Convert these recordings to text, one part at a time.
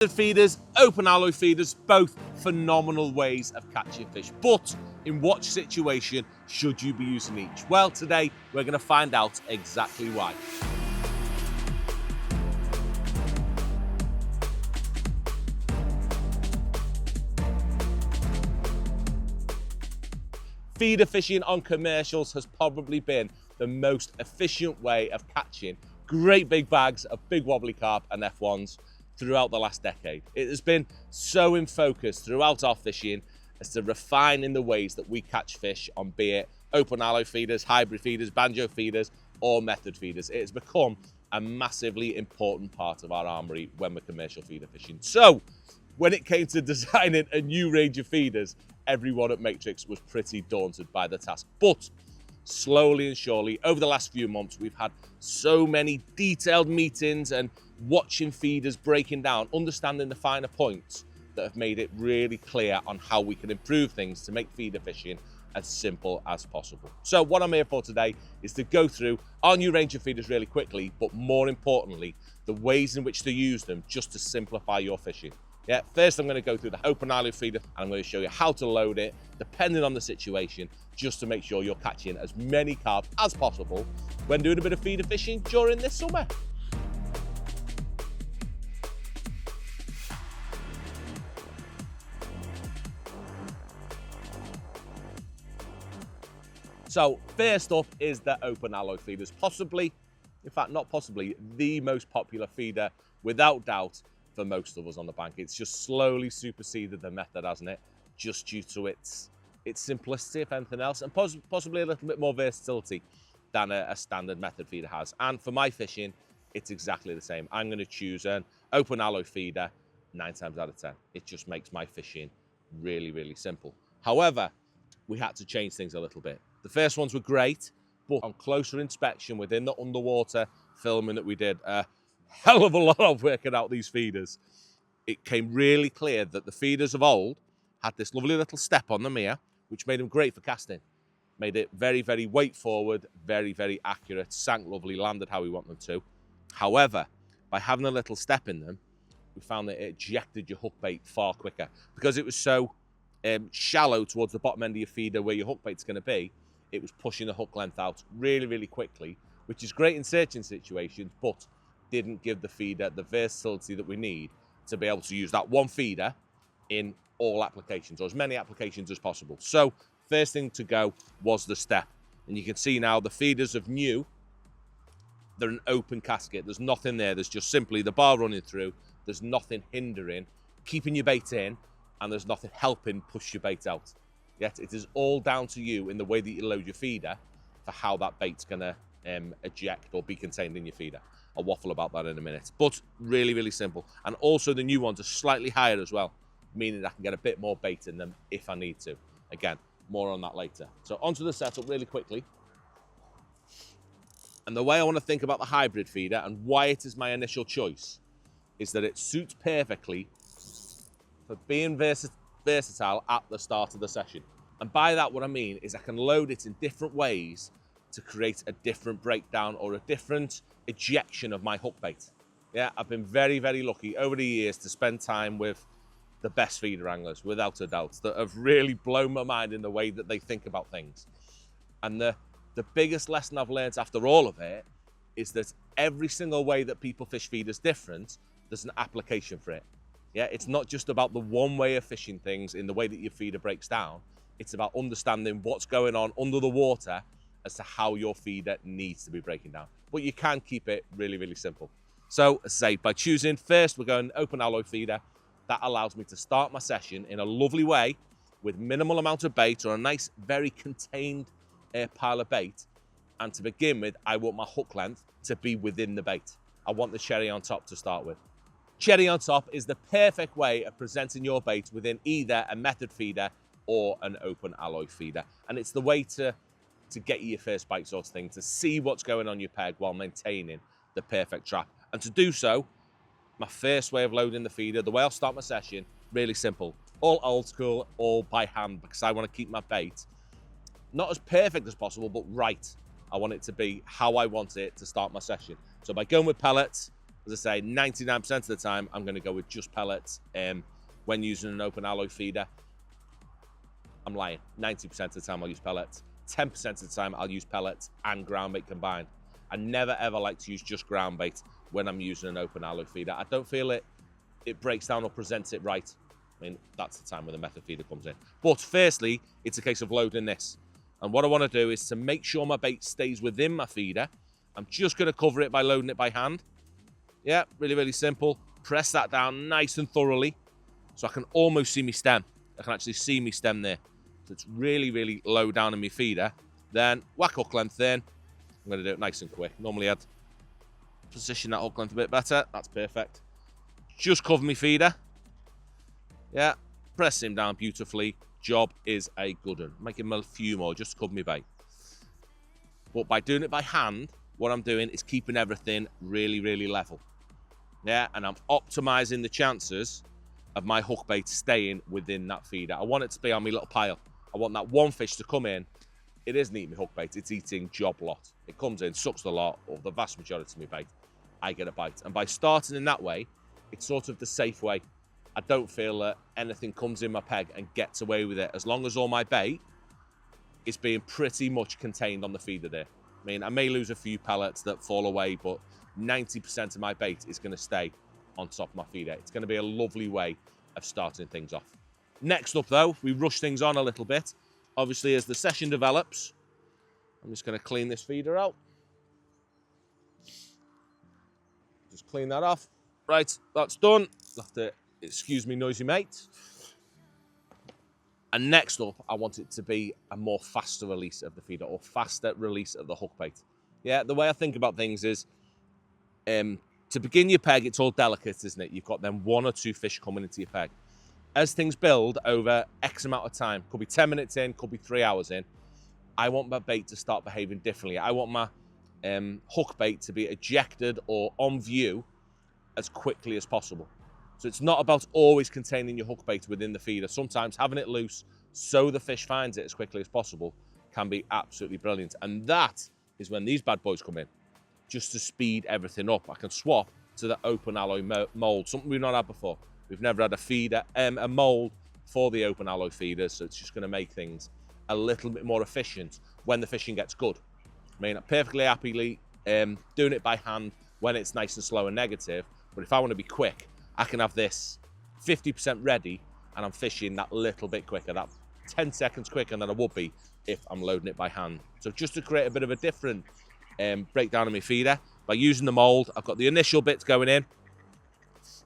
Feeders, open alloy feeders, both phenomenal ways of catching fish. But in what situation should you be using each? Well, today we're going to find out exactly why. Feeder fishing on commercials has probably been the most efficient way of catching great big bags of big wobbly carp and F1s throughout the last decade. It has been so in focus throughout our fishing as to refining the ways that we catch fish on, be it open alloy feeders, hybrid feeders, banjo feeders, or method feeders. It has become a massively important part of our armory when we're commercial feeder fishing. So when it came to designing a new range of feeders, everyone at Matrix was pretty daunted by the task. But slowly and surely, over the last few months, we've had so many detailed meetings and watching feeders breaking down, understanding the finer points that have made it really clear on how we can improve things to make feeder fishing as simple as possible. So what I'm here for today is to go through our new range of feeders really quickly, but more importantly, the ways in which to use them just to simplify your fishing. Yeah, first I'm going to go through the open alloy feeder and I'm going to show you how to load it depending on the situation, just to make sure you're catching as many carp as possible when doing a bit of feeder fishing during this summer. So first up is the open alloy feeders, possibly, in fact not possibly, the most popular feeder without doubt for most of us on the bank. It's just slowly superseded the method, hasn't it? Just due to its simplicity, if anything else, and possibly a little bit more versatility than a standard method feeder has. And for my fishing, it's exactly the same. I'm going to choose an open alloy feeder 9 times out of 10. It just makes my fishing really, really simple. However, we had to change things a little bit. The first ones were great, but on closer inspection within the underwater filming that we did, hell of a lot of working out these feeders, it came really clear that the feeders of old had this lovely little step on them here, which made them great for casting. Made it very, very weight forward, very, very accurate, sank lovely, landed how we want them to. However, by having a little step in them, we found that it ejected your hook bait far quicker because it was so shallow towards the bottom end of your feeder where your hook bait's going to be. It was pushing the hook length out really, really quickly, which is great in searching situations, but didn't give the feeder the versatility that we need to be able to use that one feeder in all applications, or as many applications as possible. So first thing to go was the step. And you can see now the feeders of new, they're an open casket. There's nothing there. There's just simply the bar running through. There's nothing hindering, keeping your bait in, and there's nothing helping push your bait out. Yet it is all down to you in the way that you load your feeder for how that bait's gonna eject or be contained in your feeder. I'll waffle about that in a minute, but really, really simple. And also the new ones are slightly higher as well, meaning I can get a bit more bait in them if I need to. Again, more on that later. So onto the setup really quickly. And the way I want to think about the hybrid feeder and why it is my initial choice is that it suits perfectly for being versatile at the start of the session. And by that, what I mean is I can load it in different ways to create a different breakdown or a different ejection of my hook bait. Yeah, I've been very, very lucky over the years to spend time with the best feeder anglers, without a doubt, that have really blown my mind in the way that they think about things. And the biggest lesson I've learned after all of it is that every single way that people fish feed is different. There's an application for it. Yeah, it's not just about the one way of fishing things in the way that your feeder breaks down. It's about understanding what's going on under the water as to how your feeder needs to be breaking down. But you can keep it really, really simple. So, as I say, by choosing first, we're going open alloy feeder. That allows me to start my session in a lovely way with minimal amount of bait or a nice, very contained pile of bait. And to begin with, I want my hook length to be within the bait. I want the cherry on top to start with. Cherry on top is the perfect way of presenting your bait within either a method feeder or an open alloy feeder. And it's the way to get you your first bite sort of thing, to see what's going on your peg while maintaining the perfect trap. And to do so, my first way of loading the feeder, the way I'll start my session, really simple. All old school, all by hand, because I want to keep my bait not as perfect as possible, but right. I want it to be how I want it to start my session. So by going with pellets, As I say, 99% of the time, I'm going to go with just pellets when using an open alloy feeder. I'm lying. 90% of the time, I'll use pellets. 10% of the time, I'll use pellets and ground bait combined. I never, ever like to use just ground bait when I'm using an open alloy feeder. I don't feel it breaks down or presents it right. I mean, that's the time when the method feeder comes in. But firstly, it's a case of loading this. And what I want to do is to make sure my bait stays within my feeder. I'm just going to cover it by loading it by hand. Yeah, really, really simple. Press that down nice and thoroughly so I can almost see my stem. I can actually see my stem there. So it's really, really low down in my feeder. Then whack hook length in. I'm going to do it nice and quick. Normally I'd position that hook length a bit better. That's perfect. Just cover my feeder. Yeah, press him down beautifully. Job is a good one. Make him a few more just to cover my bait. But by doing it by hand, what I'm doing is keeping everything really, really level. Yeah, and I'm optimizing the chances of my hook bait staying within that feeder. I want it to be on my little pile. I want that one fish to come in. It isn't eating my hook bait, it's eating job lot. It comes in, sucks the lot, or the vast majority of my bait. I get a bite. And by starting in that way, it's sort of the safe way. I don't feel that anything comes in my peg and gets away with it, as long as all my bait is being pretty much contained on the feeder there. I mean, I may lose a few pellets that fall away, but 90% of my bait is going to stay on top of my feeder. It's going to be a lovely way of starting things off. Next up, though, we rush things on a little bit. Obviously, as the session develops, I'm just going to clean this feeder out. Just clean that off. Right, that's done. You'll have to excuse me, noisy mate. And next up, I want it to be a more faster release of the feeder, or faster release of the hook bait. Yeah, the way I think about things is, to begin your peg, it's all delicate, isn't it? You've got then 1 or 2 fish coming into your peg. As things build over X amount of time, could be 10 minutes in, could be 3 hours in, I want my bait to start behaving differently. I want my hook bait to be ejected or on view as quickly as possible. So it's not about always containing your hook bait within the feeder. Sometimes having it loose so the fish finds it as quickly as possible can be absolutely brilliant. And that is when these bad boys come in, just to speed everything up. I can swap to the open alloy mold, something we've not had before. We've never had a feeder, a mold for the open alloy feeders, so it's just going to make things a little bit more efficient when the fishing gets good. I mean, I'm perfectly happily doing it by hand when it's nice and slow and negative, but if I want to be quick, I can have this 50% ready and I'm fishing that little bit quicker, that 10 seconds quicker than I would be if I'm loading it by hand. So just to create a bit of a different breakdown of my feeder, by using the mold, I've got the initial bits going in.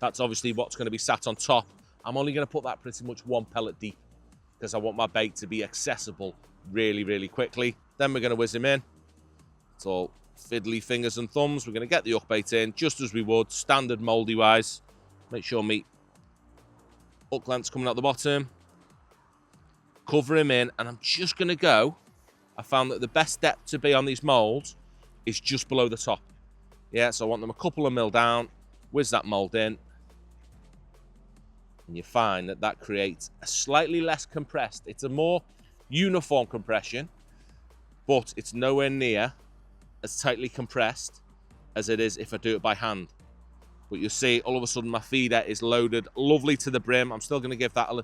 That's obviously what's going to be sat on top. I'm only going to put that pretty much 1 pellet deep because I want my bait to be accessible really, really quickly. Then we're going to whiz him in. It's all fiddly fingers and thumbs. We're going to get the hook bait in just as we would, standard mouldy wise. Make sure my hook length's coming out the bottom. Cover him in, and I'm just going to go. I found that the best depth to be on these moulds is just below the top. Yeah, so I want them a couple of mil down. Whiz that mould in. And you find that that creates a slightly less compressed. It's a more uniform compression, but it's nowhere near as tightly compressed as it is if I do it by hand. But you'll see all of a sudden my feeder is loaded lovely to the brim. I'm still going to give that a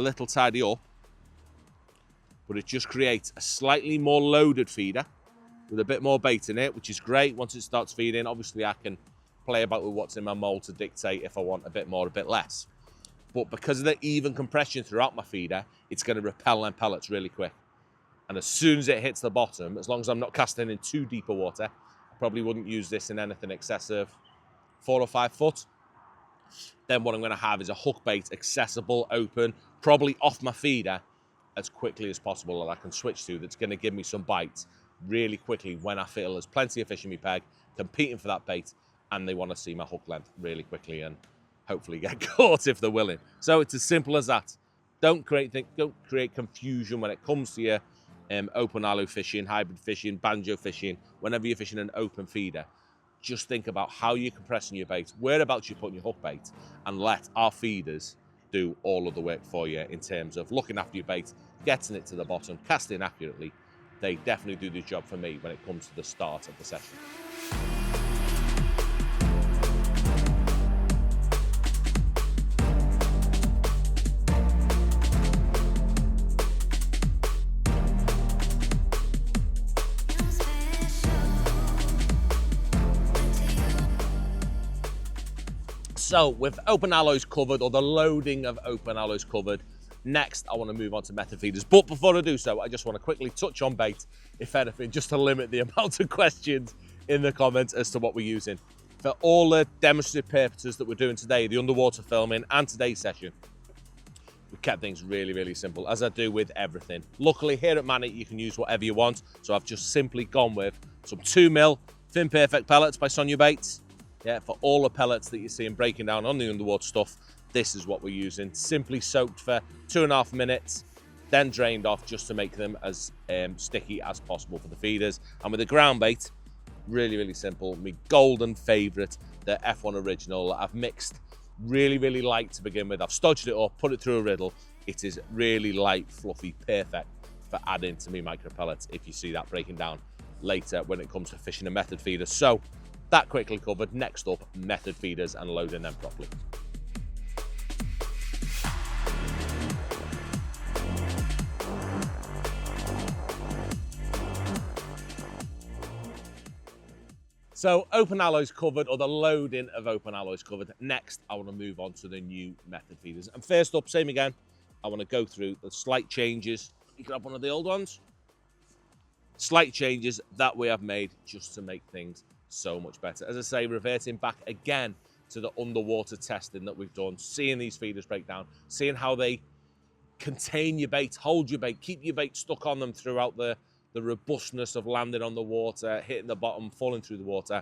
little tidy up, but it just creates a slightly more loaded feeder with a bit more bait in it, which is great. Once it starts feeding, obviously I can play about with what's in my mold to dictate if I want a bit more, a bit less. But because of the even compression throughout my feeder, it's going to repel them pellets really quick. And as soon as it hits the bottom, as long as I'm not casting in too deeper water, I probably wouldn't use this in anything excessive 4 or 5 foot. Then what I'm going to have is a hook bait accessible, open, probably off my feeder as quickly as possible that I can switch to, that's going to give me some bites really quickly when I feel there's plenty of fish in my peg competing for that bait and they want to see my hook length really quickly and hopefully get caught if they're willing. So it's as simple as that. Don't create confusion when it comes to your open alloy fishing, hybrid fishing, banjo fishing, whenever you're fishing an open feeder. Just think about how you're compressing your bait, whereabouts you're putting your hook bait, and let our feeders do all of the work for you in terms of looking after your bait, getting it to the bottom, casting accurately. They definitely do the job for me when it comes to the start of the session. So with open alloys covered, or the loading of open alloys covered, next I want to move on to method feeders. But before I do so, I just want to quickly touch on bait, if anything, just to limit the amount of questions in the comments as to what we're using. For all the demonstrative purposes that we're doing today, the underwater filming and today's session, we kept things really, really simple, as I do with everything. Luckily, here at Manic, you can use whatever you want. So I've just simply gone with some 2mm Thin Perfect pellets by Sonia Bates. Yeah, for all the pellets that you're seeing breaking down on the underwater stuff, this is what we're using. Simply soaked for 2.5 minutes, then drained off just to make them as sticky as possible for the feeders. And with the Groundbait, really, really simple. My golden favourite, the F1 Original. I've mixed really light to begin with. I've stodged it up, put it through a riddle. It is really light, fluffy, perfect for adding to me micro pellets if you see that breaking down later when it comes to fishing a method feeder. So that quickly covered. Next up, method feeders and loading them properly. So open alloys covered, or the loading of open alloys covered. Next, I want to move on to the new method feeders. And first up, same again, I want to go through the slight changes. You grab one of the old ones. Slight changes that we have made just to make things so much better. As I say, reverting back again to the underwater testing that we've done, seeing these feeders break down, seeing how they contain your bait, hold your bait, keep your bait stuck on them throughout the robustness of landing on the water, hitting the bottom, falling through the water,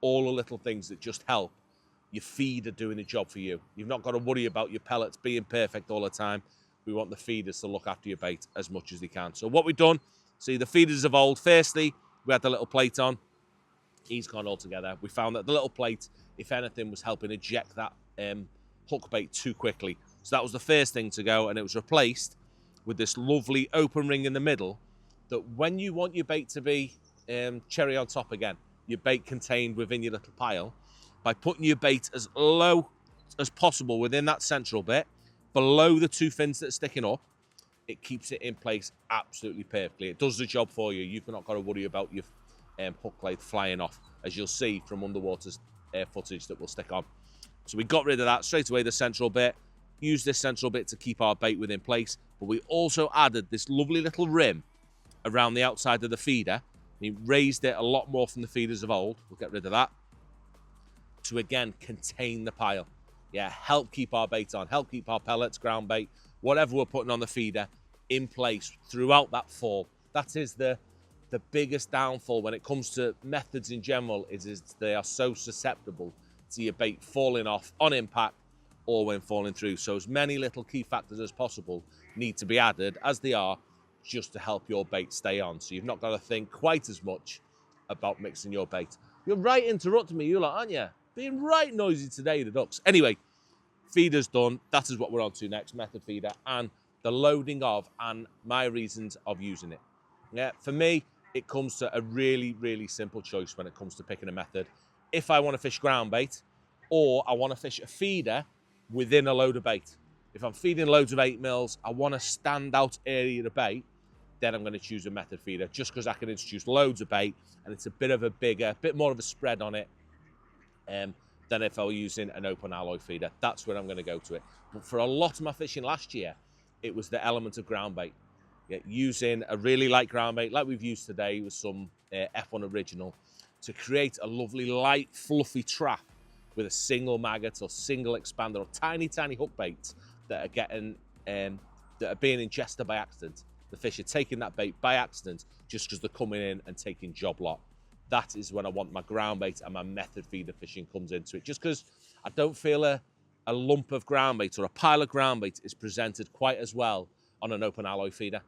all the little things that just help your feeder doing the job for you. You've not got to worry about your pellets being perfect all the time. We want the feeders to look after your bait as much as they can. So what we've done, see the feeders of old, firstly, we had the little plate on. He's gone all together. We found that the little plate, if anything, was helping eject that hook bait too quickly. So that was the first thing to go, and it was replaced with this lovely open ring in the middle, that when you want your bait to be cherry on top again, your bait contained within your little pile, by putting your bait as low as possible within that central bit, below the two fins that are sticking up, it keeps it in place absolutely perfectly. It does the job for you. You've not got to worry about your hook blade flying off, as you'll see from underwater footage that will stick on. So we got rid of that straight away, the central bit. Use this central bit to keep our bait within place, but we also added this lovely little rim around the outside of the feeder. We raised it a lot more from the feeders of old. We'll get rid of that to again contain the pile. Yeah, help keep our bait on, help keep our pellets, ground bait, whatever we're putting on the feeder in place throughout that fall. That is the biggest downfall when it comes to methods in general, is they are so susceptible to your bait falling off on impact or when falling through. So as many little key factors as possible need to be added, as they are, just to help your bait stay on. So you've not got to think quite as much about mixing your bait. You're right interrupting me, you lot, aren't you? Being right noisy today, the ducks. Anyway, feeder's done. That is what we're on to next, method feeder, and the loading of, and my reasons of using it. Yeah, for me, it comes to a really simple choice when it comes to picking a method. If I want to fish ground bait, or I want to fish a feeder within a load of bait. If I'm feeding loads of 8mm, I want a standout area of bait, then I'm going to choose a method feeder, just because I can introduce loads of bait and it's a bit of a bigger, bit more of a spread on it than if I were using an open alloy feeder. That's where I'm going to go to it. But for a lot of my fishing last year, it was the element of ground bait. Yeah, using a really light ground bait like we've used today with some F1 Original to create a lovely light fluffy trap with a single maggot or single expander or tiny hook baits that are getting that are being ingested by accident. The fish are taking that bait by accident just because they're coming in and taking job lot. That is when I want my ground bait and my method feeder fishing comes into it. Just because I don't feel a lump of ground bait or a pile of ground bait is presented quite as well on an open alloy feeder.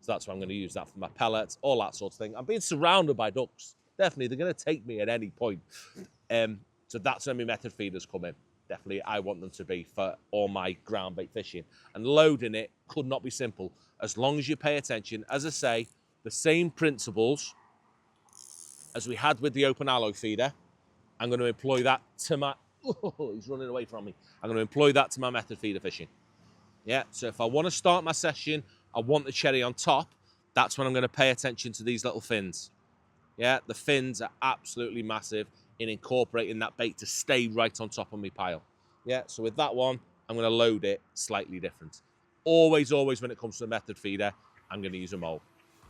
So that's why I'm going to use that for my pellets, all that sort of thing. I'm being surrounded by ducks. Definitely, they're going to take me at any point. So that's when my method feeders come in. Definitely, I want them to be for all my ground bait fishing. And loading it could not be simple, as long as you pay attention. As I say, the same principles as we had with the open alloy feeder, I'm going to employ that to my... Oh, he's running away from me. I'm going to employ that to my method feeder fishing. Yeah, so if I want to start my session, I want the cherry on top, that's when I'm going to pay attention to these little fins. Yeah, the fins are absolutely massive in incorporating that bait to stay right on top of my pile. Yeah, so with that one, I'm going to load it slightly different. Always, always when it comes to a method feeder, I'm going to use a mold.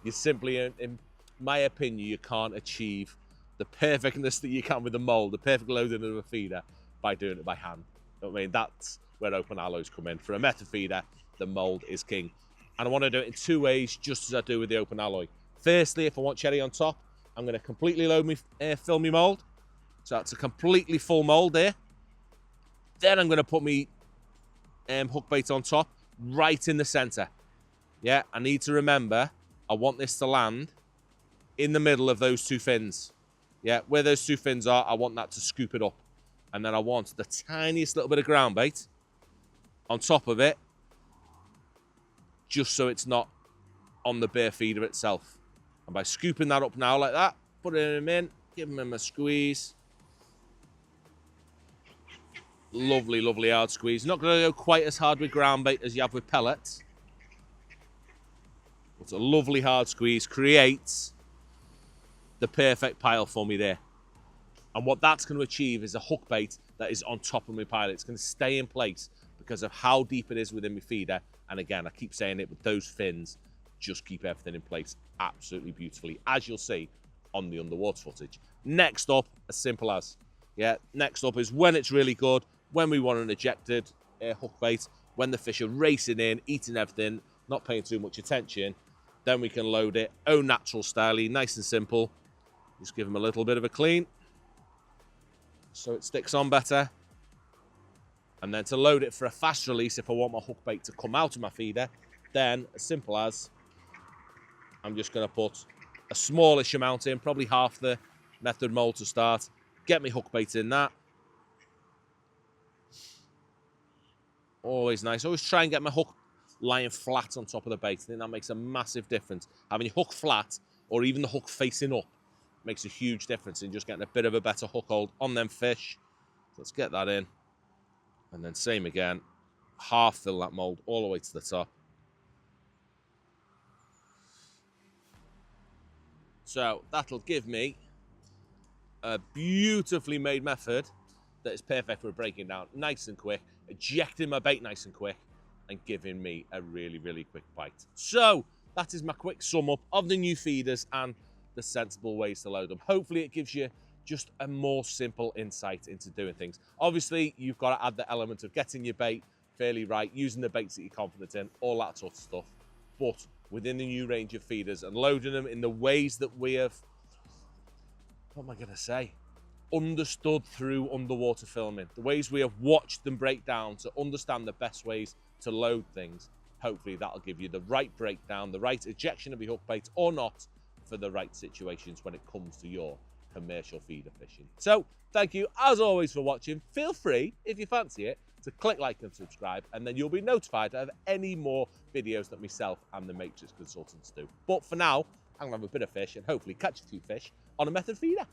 You simply, in my opinion, you can't achieve the perfectness that you can with a mold, the perfect loading of a feeder, by doing it by hand. You know what I mean? That's where open alloys come in. For a method feeder, the mold is king. And I want to do it in two ways, just as I do with the open alloy. Firstly, if I want cherry on top, I'm going to completely load me, fill me mold. So that's a completely full mold there. Then I'm going to put me hook bait on top, right in the center. Yeah, I need to remember, I want this to land in the middle of those two fins. Yeah, where those two fins are, I want that to scoop it up. And then I want the tiniest little bit of ground bait on top of it, just so it's not on the bare feeder itself. And by scooping that up now like that, putting him in, giving him a squeeze. Lovely, lovely hard squeeze. Not going to go quite as hard with ground bait as you have with pellets. But a lovely hard squeeze creates the perfect pile for me there. And what that's going to achieve is a hook bait that is on top of my pile. It's going to stay in place because of how deep it is within my feeder. And again, I keep saying it, but those fins just keep everything in place absolutely beautifully, as you'll see on the underwater footage. Next up, as simple as, yeah, next up is when it's really good, when we want an ejected hook bait, when the fish are racing in, eating everything, not paying too much attention, then we can load it au natural style, nice and simple. Just give them a little bit of a clean so it sticks on better. And then to load it for a fast release, if I want my hook bait to come out of my feeder, then as simple as, I'm just going to put a smallish amount in, probably half the method mold to start, get my hook bait in that. Always nice. Always try and get my hook lying flat on top of the bait. I think that makes a massive difference. Having your hook flat, or even the hook facing up, makes a huge difference in just getting a bit of a better hook hold on them fish. So let's get that in. And then same again, half fill that mold all the way to the top. So that'll give me a beautifully made method that is perfect for breaking down nice and quick, ejecting my bait nice and quick, and giving me a really, really quick bite. So that is my quick sum up of the new feeders and the sensible ways to load them. Hopefully it gives you just a more simple insight into doing things. Obviously, you've got to add the element of getting your bait fairly right, using the baits that you're confident in, all that sort of stuff. But within the new range of feeders and loading them in the ways that we have, what am I going to say, understood through underwater filming, the ways we have watched them break down to understand the best ways to load things. Hopefully that'll give you the right breakdown, the right ejection of your hook bait or not, for the right situations when it comes to your commercial feeder fishing. So thank you as always for watching. Feel free, if you fancy it, to click like and subscribe, and then you'll be notified of any more videos that myself and the Matrix consultants do. But for now, I'm gonna have a bit of fish and hopefully catch a few fish on a method feeder.